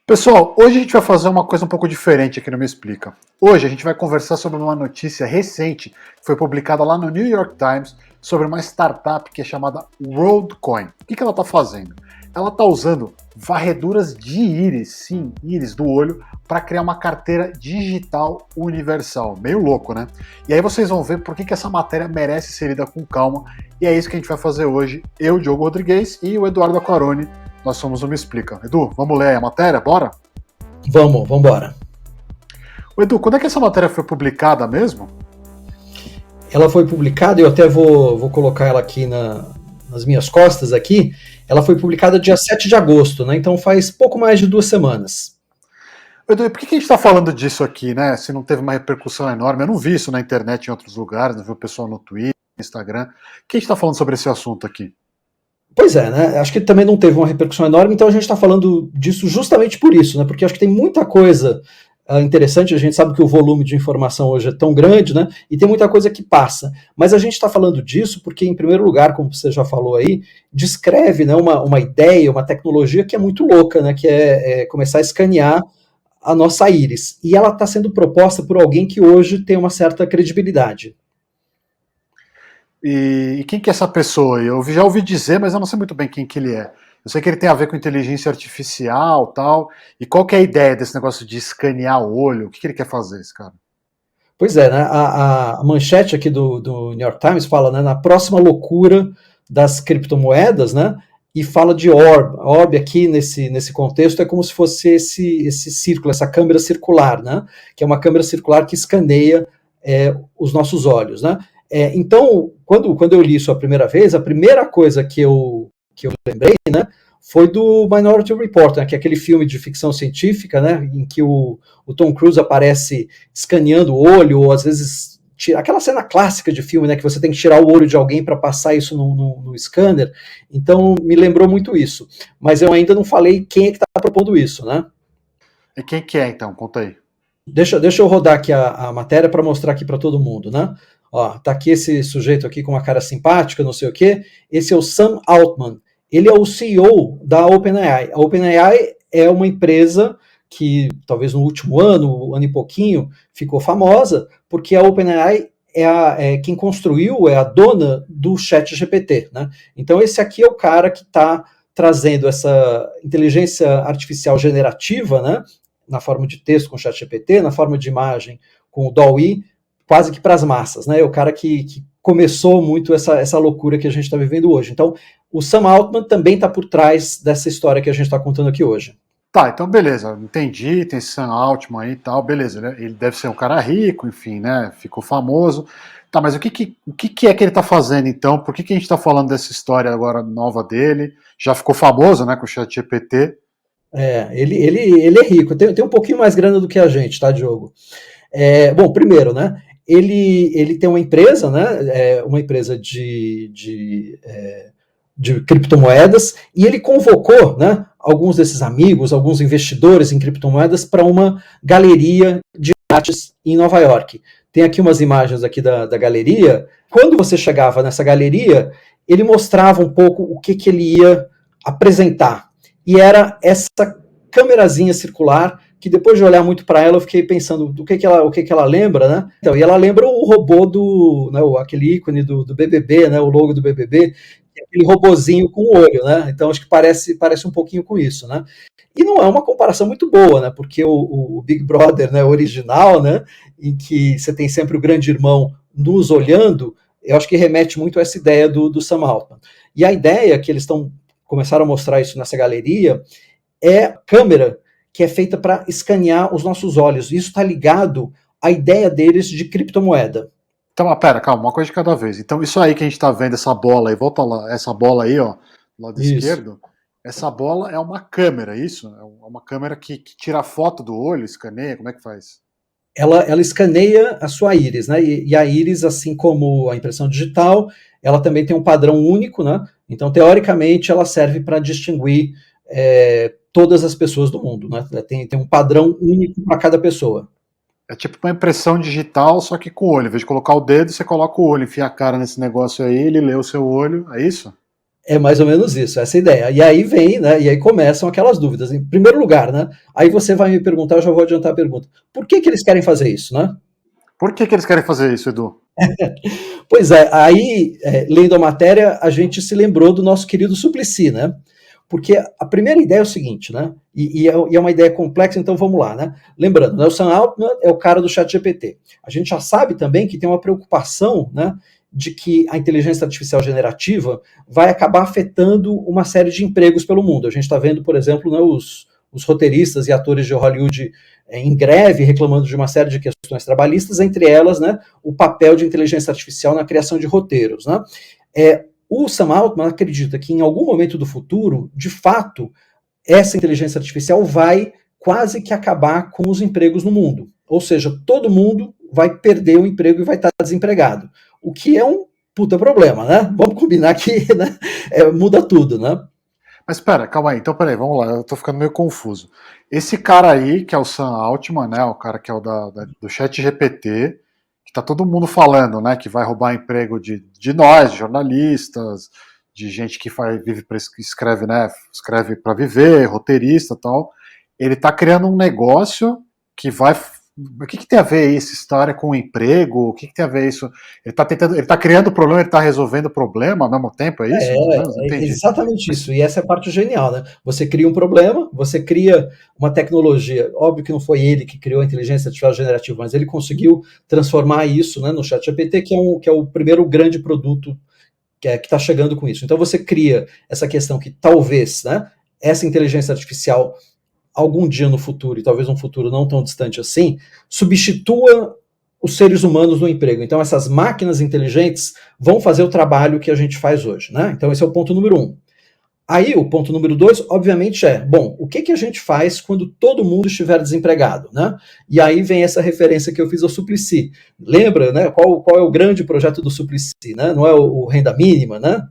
Pessoal, hoje a gente vai fazer uma coisa um pouco diferente aqui no Me Explica. Hoje a gente vai conversar sobre uma notícia recente que foi publicada lá no New York Times sobre uma startup que é chamada WorldCoin. O que ela está fazendo? Ela está usando varreduras de íris, sim, íris do olho, para criar uma carteira digital universal. Meio louco, né? E aí vocês vão ver por que essa matéria merece ser lida com calma. E é isso que a gente vai fazer hoje. Eu, Diogo Rodrigues, e o Eduardo Aquaroni. Nós somos o Me Explica. Edu, vamos ler a matéria? Bora? Vamos embora. Edu, quando é que essa matéria foi publicada mesmo? Ela foi publicada, eu até vou colocar ela aqui nas minhas costas aqui. Ela foi publicada dia 7 de agosto, né? Então faz pouco mais de 2 semanas. Edu, e por que a gente está falando disso aqui, né? Se não teve uma repercussão enorme, eu não vi isso na internet em outros lugares, não vi o pessoal no Twitter, no Instagram. Por que a gente está falando sobre esse assunto aqui? Pois é, né? Acho que também não teve uma repercussão enorme, então a gente está falando disso justamente por isso, né? Porque acho que tem muita coisa interessante, a gente sabe que o volume de informação hoje é tão grande, né? E tem muita coisa que passa. Mas a gente está falando disso porque, em primeiro lugar, como você já falou aí, descreve, né, uma ideia, uma tecnologia que é muito louca, né? Que é começar a escanear a nossa íris. E ela está sendo proposta por alguém que hoje tem uma certa credibilidade. E quem que é essa pessoa? Eu já ouvi dizer, mas eu não sei muito bem quem que ele é. Eu sei que ele tem a ver com inteligência artificial e tal. E qual que é a ideia desse negócio de escanear o olho? O que ele quer fazer, esse cara? Pois é, né? A manchete aqui do New York Times fala, né, na próxima loucura das criptomoedas, né? E fala de orb. Orb aqui nesse contexto é como se fosse esse círculo, essa câmera circular, né? Que é uma câmera circular que escaneia os nossos olhos, né? Então, quando eu li isso a primeira vez, a primeira coisa que eu lembrei, né, foi do Minority Report, né, que é aquele filme de ficção científica, né, em que o Tom Cruise aparece escaneando o olho, ou às vezes aquela cena clássica de filme, né, que você tem que tirar o olho de alguém para passar isso no scanner. Então me lembrou muito isso. Mas eu ainda não falei quem é que está propondo isso, né? E quem que é, então? Conta aí. Deixa eu rodar aqui a matéria para mostrar aqui para todo mundo, né? Ó, tá aqui esse sujeito aqui com uma cara simpática, não sei o quê. Esse é o Sam Altman. Ele é o CEO da OpenAI. A OpenAI é uma empresa que talvez no último ano e pouquinho, ficou famosa, porque a OpenAI quem construiu, é a dona do ChatGPT, né? Então esse aqui é o cara que está trazendo essa inteligência artificial generativa, né? Na forma de texto com o ChatGPT, na forma de imagem com o DALL-E, quase que para as massas, né? É o cara que começou muito essa loucura que a gente está vivendo hoje. Então, o Sam Altman também está por trás dessa história que a gente está contando aqui hoje. Tá, então beleza, entendi, tem esse Sam Altman aí e tal, beleza, ele deve ser um cara rico, enfim, né, ficou famoso. Tá, mas o que é que ele tá fazendo então? Por que a gente tá falando dessa história agora nova dele? Já ficou famoso, né, com o ChatGPT. Ele é rico, tem um pouquinho mais grana do que a gente, tá, Diogo? Bom, primeiro, né, ele tem uma empresa, né, uma empresa de criptomoedas, e ele convocou, né, alguns desses amigos, alguns investidores em criptomoedas para uma galeria de artes em Nova York. Tem aqui umas imagens aqui da galeria. Quando você chegava nessa galeria, ele mostrava um pouco o que ele ia apresentar. E era essa câmerazinha circular que depois de olhar muito para ela, eu fiquei pensando o que ela lembra, né? Então, e ela lembra o robô né, aquele ícone do BBB, né, o logo do BBB, aquele robozinho com o olho, né? Então acho que parece um pouquinho com isso, né? E não é uma comparação muito boa, né? Porque o Big Brother, né, original, né, em que você tem sempre o grande irmão nos olhando, eu acho que remete muito a essa ideia do Sam Altman. E a ideia que eles começaram a mostrar isso nessa galeria é câmera que é feita para escanear os nossos olhos. Isso está ligado à ideia deles de criptomoeda. Então, pera, calma, uma coisa de cada vez. Então, isso aí que a gente tá vendo, essa bola aí, volta lá, essa bola aí, ó, do lado esquerdo, essa bola é uma câmera, isso? É uma câmera que tira foto do olho, escaneia, como é que faz? Ela escaneia a sua íris, né? E a íris, assim como a impressão digital, ela também tem um padrão único, né? Então, teoricamente, ela serve para distinguir todas as pessoas do mundo, né? Tem um padrão único para cada pessoa. É tipo uma impressão digital, só que com o olho. Em vez de colocar o dedo, você coloca o olho, enfia a cara nesse negócio aí, ele lê o seu olho, é isso? É mais ou menos isso, essa é a ideia. E aí vem, né? E aí começam aquelas dúvidas. Em primeiro lugar, né? Aí você vai me perguntar, eu já vou adiantar a pergunta. Por que que eles querem fazer isso, né? Por que eles querem fazer isso, Edu? Pois é, aí, lendo a matéria, a gente se lembrou do nosso querido Suplicy, né? Porque a primeira ideia é o seguinte, né? E é uma ideia complexa, então vamos lá, né? Lembrando, né, o Sam Altman é o cara do ChatGPT. A gente já sabe também que tem uma preocupação, né, de que a inteligência artificial generativa vai acabar afetando uma série de empregos pelo mundo. A gente está vendo, por exemplo, né, os roteiristas e atores de Hollywood em greve, reclamando de uma série de questões trabalhistas, entre elas, né, o papel de inteligência artificial na criação de roteiros, né? O Sam Altman acredita que em algum momento do futuro, de fato, essa inteligência artificial vai quase que acabar com os empregos no mundo. Ou seja, todo mundo vai perder o emprego e vai estar desempregado. O que é um puta problema, né? Vamos combinar que, né, muda tudo, né? Mas espera, calma aí. Então, peraí, vamos lá. Eu tô ficando meio confuso. Esse cara aí, que é o Sam Altman, né? O cara que é o do Chat GPT, que tá todo mundo falando, né? Que vai roubar emprego de nós, de jornalistas, de gente que vive pra, escreve, né? Escreve para viver, roteirista e tal. Ele tá criando um negócio que vai. O que tem a ver essa história com o emprego? O que tem a ver isso? Ele tá criando o problema, ele tá resolvendo o problema ao mesmo tempo, é isso? Mais ou menos? É Entendi. exatamente Mas, isso. E essa é a parte genial, né? Você cria um problema, você cria uma tecnologia. Óbvio que não foi ele que criou a inteligência artificial generativa, mas ele conseguiu transformar isso, né, no ChatGPT, que é o primeiro grande produto que está chegando com isso. Então você cria essa questão que talvez, né, essa inteligência artificial algum dia no futuro, e talvez um futuro não tão distante assim, substitua os seres humanos no emprego. Então essas máquinas inteligentes vão fazer o trabalho que a gente faz hoje, né? Então esse é o ponto número 1. Aí o ponto número 2, obviamente, bom, o que a gente faz quando todo mundo estiver desempregado, né? E aí vem essa referência que eu fiz ao Suplicy. Lembra, né? Qual é o grande projeto do Suplicy, né? Não é o renda mínima, né?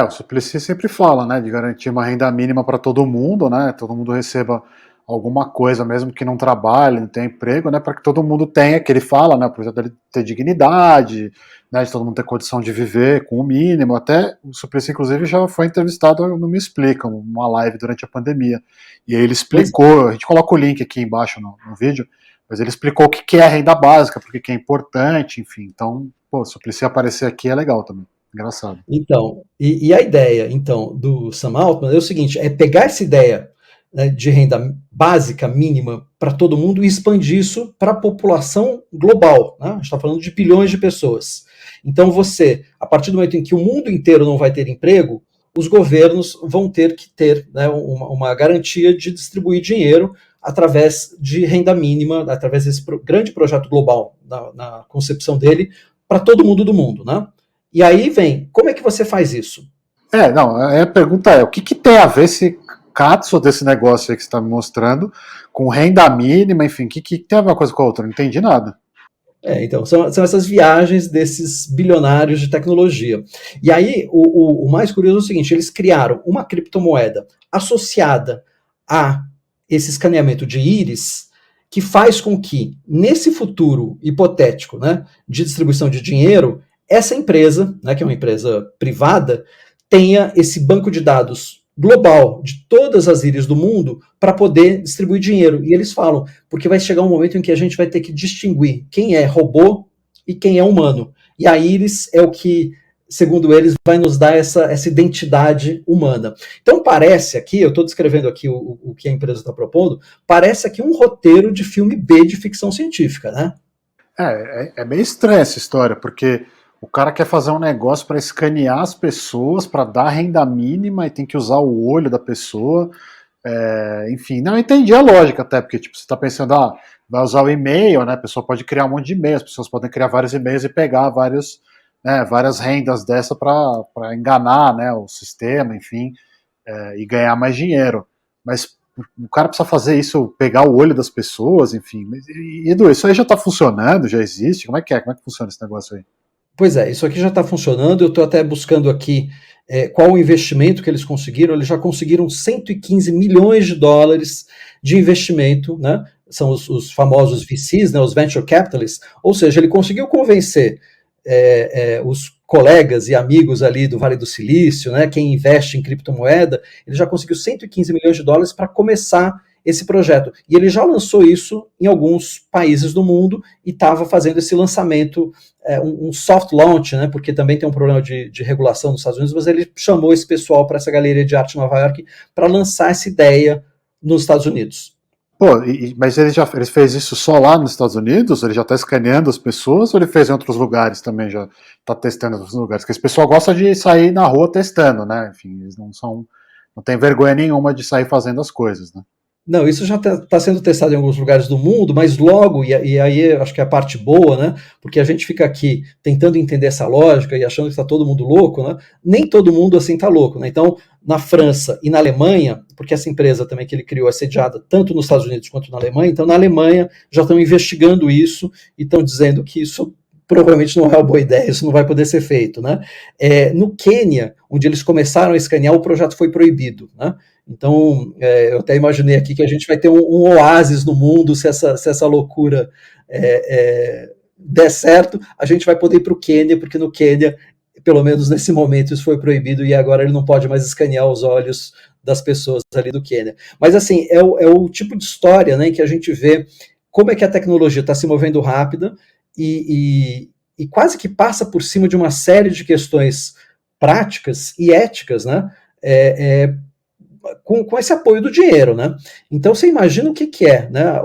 o Suplicy sempre fala, né, de garantir uma renda mínima para todo mundo, né? Todo mundo receba alguma coisa, mesmo que não trabalhe, não tenha emprego, né? Para que todo mundo tenha, que ele fala, né? O projeto dele ter dignidade, né? De todo mundo ter condição de viver com o mínimo. Até o Suplicy, inclusive, já foi entrevistado no Me Explica, uma live durante a pandemia. E aí ele explicou, a gente coloca o link aqui embaixo no vídeo, mas ele explicou o que é a renda básica, porque que é importante, enfim. Então, pô, o Suplicy aparecer aqui é legal também. Engraçado. Então, e a ideia, então, do Sam Altman é o seguinte, é pegar essa ideia, né, de renda básica mínima para todo mundo e expandir isso para a população global, né? A gente está falando de bilhões de pessoas. Então você, a partir do momento em que o mundo inteiro não vai ter emprego, os governos vão ter que ter, né, uma garantia de distribuir dinheiro através de renda mínima, através desse grande projeto global, na concepção dele, para todo mundo do mundo, né? E aí vem, como é que você faz isso? Não, a pergunta é, o que tem a ver esse catso desse negócio aí que você está me mostrando com renda mínima, enfim, o que tem a ver uma coisa com a outra? Não entendi nada. Então, são essas viagens desses bilionários de tecnologia. E aí, o mais curioso é o seguinte, eles criaram uma criptomoeda associada a esse escaneamento de íris, que faz com que, nesse futuro hipotético, né, de distribuição de dinheiro, essa empresa, né, que é uma empresa privada, tenha esse banco de dados global de todas as íris do mundo para poder distribuir dinheiro. E eles falam, porque vai chegar um momento em que a gente vai ter que distinguir quem é robô e quem é humano. E a íris é o que, segundo eles, vai nos dar essa identidade humana. Então parece aqui, eu estou descrevendo aqui o que a empresa está propondo, parece aqui um roteiro de filme B de ficção científica, né? É meio estranha essa história, porque o cara quer fazer um negócio para escanear as pessoas, para dar renda mínima e tem que usar o olho da pessoa. Enfim, não entendi a lógica até, porque tipo, você está pensando, vai usar o e-mail, né? A pessoa pode criar um monte de e-mails, as pessoas podem criar vários e-mails e pegar várias rendas dessa para enganar, né, o sistema, enfim, e ganhar mais dinheiro. Mas o cara precisa fazer isso, pegar o olho das pessoas, enfim. Edu, isso aí já está funcionando, já existe? Como é que funciona esse negócio aí? Pois é, isso aqui já está funcionando, eu estou até buscando aqui qual o investimento que eles já conseguiram 115 milhões de dólares de investimento, né? São os famosos VCs, né, os Venture Capitalists, ou seja, ele conseguiu convencer os colegas e amigos ali do Vale do Silício, né, quem investe em criptomoeda, ele já conseguiu 115 milhões de dólares para começar esse projeto. E ele já lançou isso em alguns países do mundo e estava fazendo esse lançamento, um soft launch, né, porque também tem um problema de regulação nos Estados Unidos, mas ele chamou esse pessoal para essa galeria de arte em Nova York para lançar essa ideia nos Estados Unidos. Pô, mas ele fez isso só lá nos Estados Unidos? Ele já está escaneando as pessoas ou ele fez em outros lugares também? Já está testando em outros lugares? Porque esse pessoal gosta de sair na rua testando, né? Enfim, eles não tem vergonha nenhuma de sair fazendo as coisas, né? Não, isso já está sendo testado em alguns lugares do mundo, mas logo, e aí acho que é a parte boa, né? Porque a gente fica aqui tentando entender essa lógica e achando que está todo mundo louco, né? Nem todo mundo assim está louco, né? Então, na França e na Alemanha, porque essa empresa também que ele criou é sediada tanto nos Estados Unidos quanto na Alemanha, então na Alemanha já estão investigando isso e estão dizendo que isso provavelmente não é uma boa ideia, isso não vai poder ser feito, né? No Quênia, onde eles começaram a escanear, o projeto foi proibido, né? Então, eu até imaginei aqui que a gente vai ter um oásis no mundo se essa loucura der certo, a gente vai poder ir para o Quênia, porque no Quênia, pelo menos nesse momento, isso foi proibido e agora ele não pode mais escanear os olhos das pessoas ali do Quênia. Mas, assim, é o tipo de história, né, em que a gente vê como é que a tecnologia está se movendo rápida e quase que passa por cima de uma série de questões práticas e éticas, né, com esse apoio do dinheiro, né? Então você imagina o que é, né?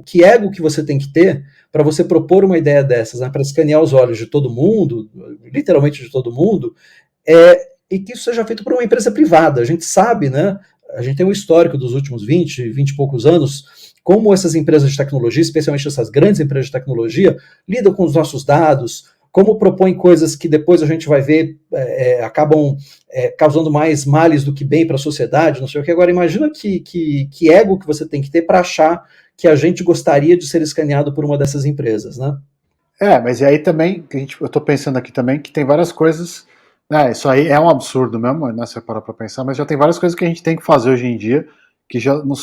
Que ego que você tem que ter para você propor uma ideia dessas, né? Para escanear os olhos de todo mundo, literalmente de todo mundo, e que isso seja feito por uma empresa privada. A gente sabe, né? A gente tem um histórico dos últimos 20 e poucos anos, como essas empresas de tecnologia, especialmente essas grandes empresas de tecnologia, lidam com os nossos dados, como propõem coisas que depois a gente vai ver acabam causando mais males do que bem para a sociedade, não sei o que. Agora, imagina que ego que você tem que ter para achar que a gente gostaria de ser escaneado por uma dessas empresas, né? Mas e aí também, eu estou pensando aqui também que tem várias coisas, né, isso aí é um absurdo mesmo, né, se você parar para pensar, mas já tem várias coisas que a gente tem que fazer hoje em dia que já não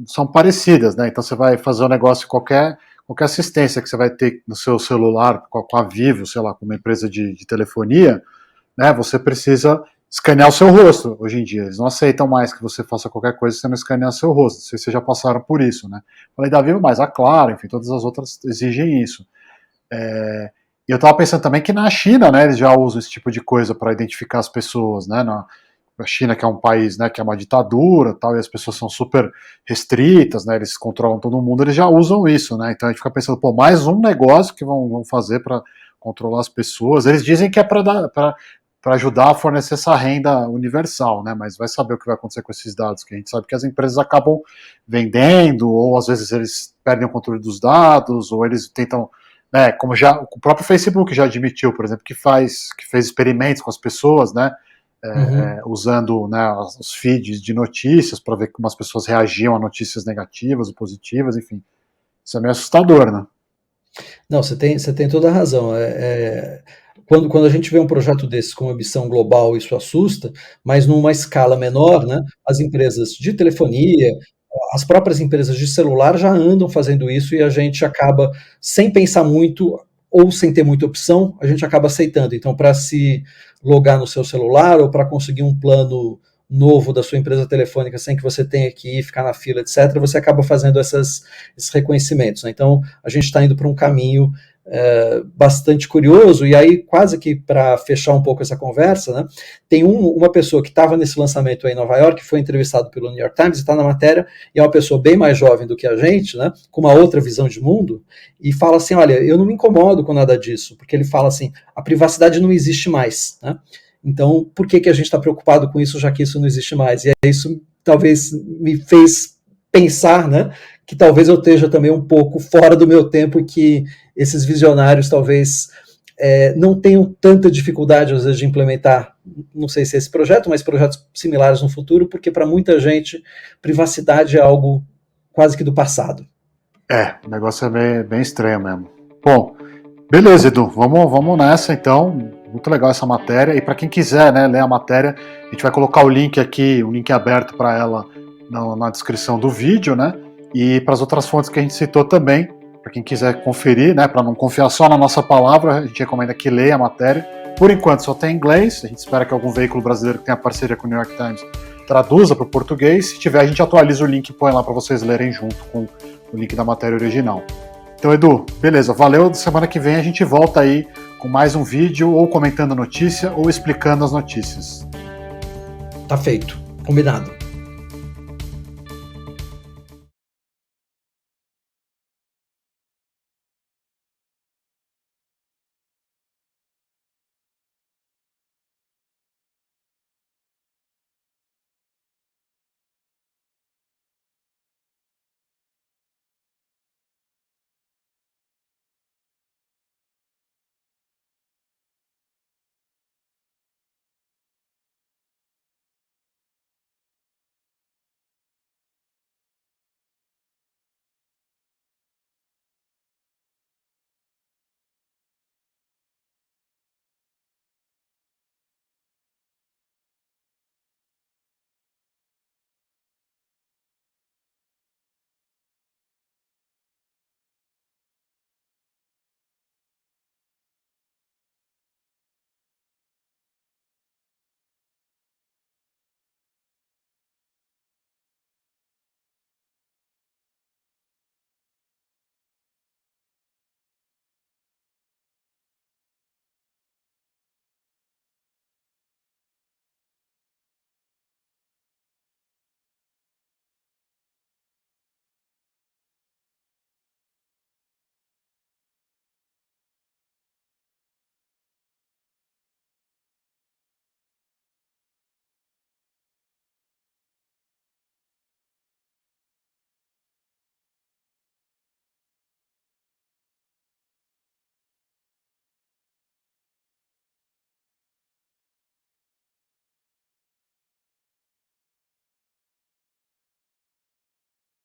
são parecidas, né? Então você vai fazer um negócio, qualquer assistência que você vai ter no seu celular, com a Vivo, sei lá, com uma empresa de telefonia, né, você precisa escanear o seu rosto hoje em dia. Eles não aceitam mais que você faça qualquer coisa sem não escanear seu rosto. Não sei se vocês já passaram por isso, né? Falei da Vivo, mas a Claro, enfim, todas as outras exigem isso. E eu estava pensando também que na China, né, eles já usam esse tipo de coisa para identificar as pessoas, né? A China, que é um país, né, que é uma ditadura, tal, e as pessoas são super restritas, né, eles controlam todo mundo, eles já usam isso, né, então a gente fica pensando, pô, mais um negócio que vão fazer para controlar as pessoas. Eles dizem que é para ajudar a fornecer essa renda universal, né, mas vai saber o que vai acontecer com esses dados, que a gente sabe que as empresas acabam vendendo, ou às vezes eles perdem o controle dos dados, ou eles tentam, né, como já o próprio Facebook já admitiu, por exemplo, que fez experimentos com as pessoas, né, usando, né, os feeds de notícias para ver como as pessoas reagiam a notícias negativas ou positivas, enfim. Isso é meio assustador, né? Não, você tem toda a razão. Quando a gente vê um projeto desse com uma missão global, isso assusta, mas numa escala menor, né, as empresas de telefonia, as próprias empresas de celular já andam fazendo isso e a gente acaba, sem pensar muito ou sem ter muita opção, a gente acaba aceitando. Então, para se logar no seu celular ou para conseguir um plano novo da sua empresa telefônica sem que você tenha que ir ficar na fila, etc., você acaba fazendo esses reconhecimentos, né? Então, a gente está indo para um caminho bastante curioso, e aí quase que para fechar um pouco essa conversa, né, tem uma pessoa que estava nesse lançamento aí em Nova York, que foi entrevistado pelo New York Times, está na matéria, e é uma pessoa bem mais jovem do que a gente, né, com uma outra visão de mundo, e fala assim, olha, eu não me incomodo com nada disso, porque ele fala assim, a privacidade não existe mais, né, então por que a gente está preocupado com isso, já que isso não existe mais? E isso talvez me fez pensar, né, que talvez eu esteja também um pouco fora do meu tempo e que esses visionários talvez não tenham tanta dificuldade, às vezes, de implementar, não sei se esse projeto, mas projetos similares no futuro, porque para muita gente, privacidade é algo quase que do passado. O negócio é bem estranho mesmo. Bom, beleza, Edu, vamos nessa então. Muito legal essa matéria. E para quem quiser, né, ler a matéria, a gente vai colocar o link aqui, o link aberto para ela na descrição do vídeo, né? E para as outras fontes que a gente citou também, para quem quiser conferir, né, para não confiar só na nossa palavra, a gente recomenda que leia a matéria Por enquanto só tem em inglês, a gente espera que algum veículo brasileiro que tenha parceria com o New York Times traduza para o português. Se tiver, a gente atualiza o link e põe lá para vocês lerem junto com o link da matéria original. Então, Edu, beleza, valeu. Semana que vem a gente volta aí com mais um vídeo, ou comentando a notícia, ou explicando as notícias. Tá feito, combinado.